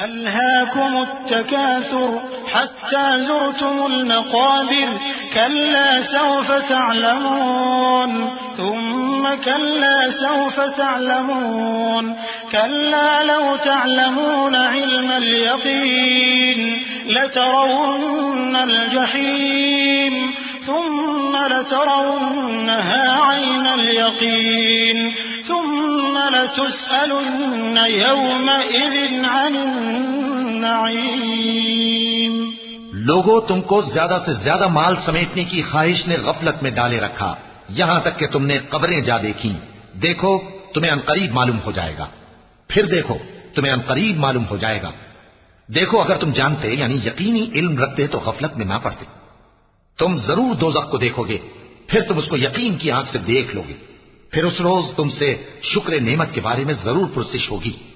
अल्हाकुमुत्तकासुर हत्ता ज़ुरतुमुल मक़ाबिर कल्ला सौफ तअलमून थुम्मा कल्ला सौफ तअलमून कल्ला लौ तअलमून इल्मल यक़ीन लतरवुन्नल जहीम थुम्मा लतरवुन्नहा ऐनल यक़ीन थुम्मा लतुस्अलुन्न यौमइज़िन अनिन नईम। लोगों, तुमको ज्यादा से ज्यादा माल समेटने की ख्वाहिश ने गफलत में डाले रखा, यहां तक कि तुमने कब्रें जा देखी। देखो, तुम्हें अनकरीब मालूम हो जाएगा। फिर देखो, तुम्हें अनकरीब मालूम हो जाएगा। देखो, अगर तुम जानते यानी यकीनी इल्म रखते तो गफलत में ना पड़ते। तुम जरूर दोज़ख को देखोगे, फिर तुम उसको यकीन की आंख से देख लोगे। फिर उस रोज तुमसे शुक्र नेमत के बारे में जरूर पुरसिश होगी।